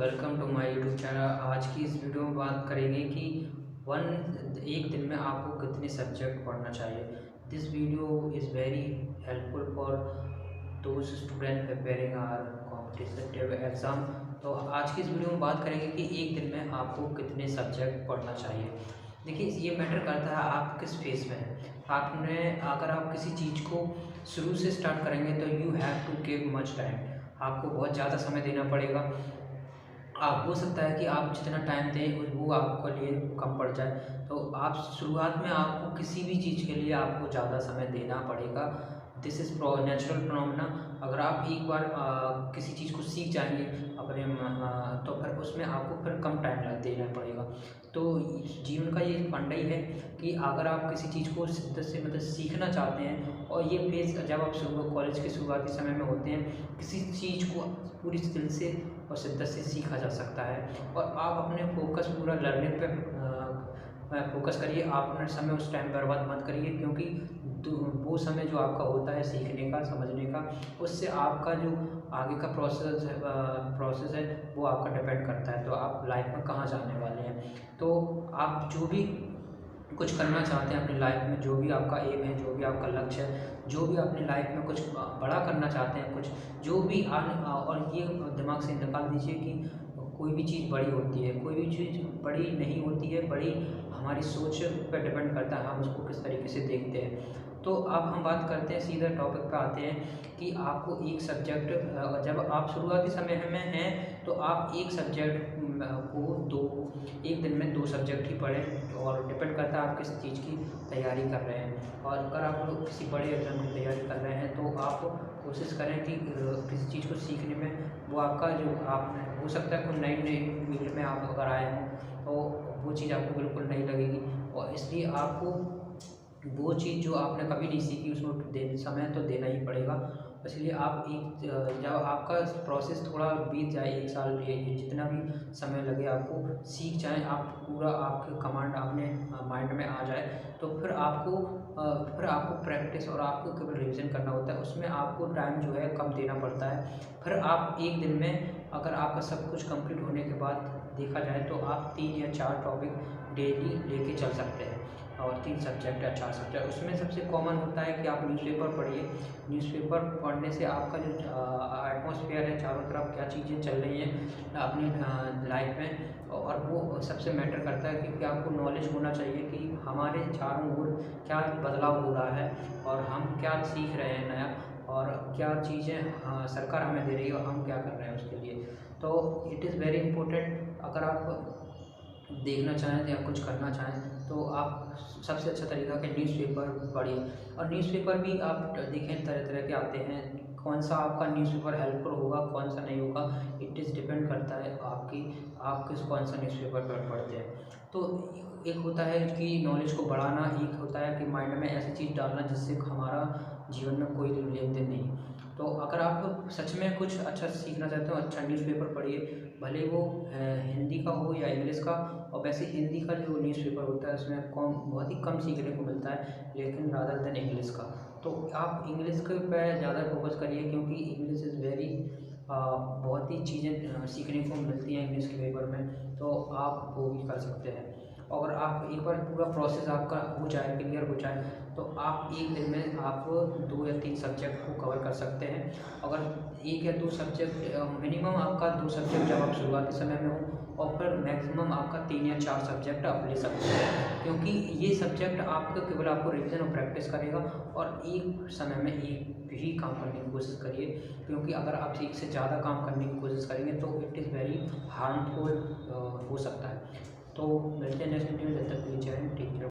Welcome to my YouTube channel. आज की इस वीडियो में बात करेंगे कि एक दिन में आपको कितने सब्जेक्ट पढ़ना चाहिए। This video is very helpful for those student preparing our competitive exam. तो आज की इस वीडियो में बात करेंगे कि एक दिन में आपको कितने सब्जेक्ट पढ़ना चाहिए। देखिए, ये मैटर करता है आप किस फेज़ में हैं। अगर आप किसी चीज़ को शुरू से स्टार्ट करेंगे तो you have to give much time. आपको बहुत ज़्यादा समय देना पड़ेगा। आप हो सकता है कि आप जितना टाइम दें वो आपके लिए कम पड़ जाए। तो आप शुरुआत में आपको किसी भी चीज़ के लिए आपको ज़्यादा समय देना पड़ेगा। This is natural phenomena. अगर आप एक बार किसी चीज़ को सीख जाएंगे तो फिर उसमें आपको फिर कम टाइम देना पड़ेगा। तो जीवन का ये फंडा ही है कि अगर आप किसी चीज़ को शिद्दत से सीखना चाहते हैं, और ये फेज़ जब आप कॉलेज के शुरुआती समय में होते हैं, किसी चीज़ को पूरी दिल से और शिद्दत से सीखा जा सकता है। और आप अपने फोकस पूरा लर्निंग पे फोकस करिए। आप अपना समय उस टाइम बर्बाद मत करिए, क्योंकि वो समय जो आपका होता है सीखने का, समझने का, उससे आपका जो आगे का प्रोसेस है वो आपका डिपेंड करता है। तो आप लाइफ में कहाँ जाने वाले हैं। तो आप जो भी कुछ करना चाहते हैं अपनी लाइफ में, जो भी आपका एम है, जो भी आपका लक्ष्य है, जो भी अपनी लाइफ में कुछ बड़ा करना चाहते हैं, कुछ जो भी और ये दिमाग से निकाल दीजिए कि कोई भी चीज़ बड़ी होती है, कोई भी चीज़ बड़ी नहीं होती है। बड़ी हमारी सोच पर डिपेंड करता है, हम उसको किस तरीके से देखते हैं। तो अब हम बात करते हैं, सीधा टॉपिक पे आते हैं कि आपको एक सब्जेक्ट, जब आप शुरुआती समय में हैं तो आप एक सब्जेक्ट को एक दिन में 2 सब्जेक्ट ही पढ़ें। और डिपेंड करता है आप किस चीज़ की तैयारी कर रहे हैं। और अगर आप लोग किसी बड़े एग्ज़ाम की तैयारी कर रहे हैं तो आप कोशिश करें कि किसी चीज़ को सीखने में वो आपका जो आप हो सकता है कोई नई फील्ड में आप अगर आए हों तो वो चीज़ आपको बिल्कुल नहीं लगेगी। और इसलिए आपको वो चीज़ जो आपने कभी नहीं सीखी उसमें समय तो देना ही पड़ेगा। इसलिए आप जब आपका प्रोसेस थोड़ा बीत जाए, 1 साल ये जितना भी समय लगे, आपको सीख जाएँ, आप पूरा आपके कमांड अपने माइंड में आ जाए, तो फिर आपको प्रैक्टिस और आपको केवल रिवीजन करना होता है। उसमें आपको टाइम जो है कम देना पड़ता है। फिर आप एक दिन में अगर आपका सब कुछ कंप्लीट होने के बाद देखा जाए तो आप 3 या 4 टॉपिक डेली लेके चल सकते हैं। और 3 सब्जेक्ट या 4 सब्जेक्ट, उसमें सबसे कॉमन होता है कि आप न्यूज़पेपर पढ़िए। न्यूज़पेपर पढ़ने से आपका जो एटमॉस्फेयर है, चारों तरफ क्या चीज़ें चल रही हैं अपनी लाइफ में, और वो सबसे मैटर करता है, क्योंकि आपको नॉलेज होना चाहिए कि हमारे चारों ओर क्या बदलाव हो रहा है और हम क्या सीख रहे हैं नया, और क्या चीज़ें सरकार हमें दे रही है और हम क्या कर रहे हैं उसके लिए। तो इट इज़ वेरी इम्पोर्टेंट। अगर आप देखना चाहें या कुछ करना चाहें तो आप सबसे अच्छा तरीका है कि न्यूज़पेपर पढ़िए। और न्यूज़पेपर भी आप देखें, तरह तरह के आते हैं। कौन सा आपका न्यूज़पेपर हेल्पफुल होगा, कौन सा नहीं होगा, इट इज़ डिपेंड करता है आप कौन सा न्यूज़पेपर पढ़ते हैं। तो एक होता है कि नॉलेज को बढ़ाना, एक होता है कि माइंड में ऐसी चीज़ डालना जिससे हमारा जीवन में कोई लेन देन नहीं। तो अगर आप सच में कुछ अच्छा सीखना चाहते हो, अच्छा न्यूज़पेपर पढ़िए, भले वो हिंदी का हो या इंग्लिश का। और वैसे हिंदी का जो न्यूज़पेपर होता है उसमें बहुत ही कम सीखने को मिलता है, लेकिन रादर देन इंग्लिश का। तो आप इंग्लिश के पे ज़्यादा फोकस करिए, क्योंकि इंग्लिश इज़ वेरी बहुत ही चीज़ें सीखने को मिलती हैं इंग्लिश के पेपर में। तो आप वो भी कर सकते हैं। और आप एक बार पूरा प्रोसेस आपका हो जाए, क्लियर हो जाए, तो आप एक दिन में आप 2 या 3 सब्जेक्ट को कवर कर सकते हैं। अगर 1 या 2 सब्जेक्ट, मिनिमम आपका 2 सब्जेक्ट जब आप शुरुआती समय में हो, और फिर मैक्सिमम आपका 3 या 4 सब्जेक्ट आप ले सकते हैं, क्योंकि ये सब्जेक्ट आपका केवल आपको रिवीजन और प्रैक्टिस करेगा। और एक समय में एक ही काम करने की कोशिश करिए, क्योंकि अगर आप एक से ज़्यादा काम करने की कोशिश करेंगे तो इट इज़ वेरी हार्मफुल हो सकता है। तो मिलते हैं नेक्स्ट वीडियो में, जब तक के लिए जय हिंद, टेक केयर।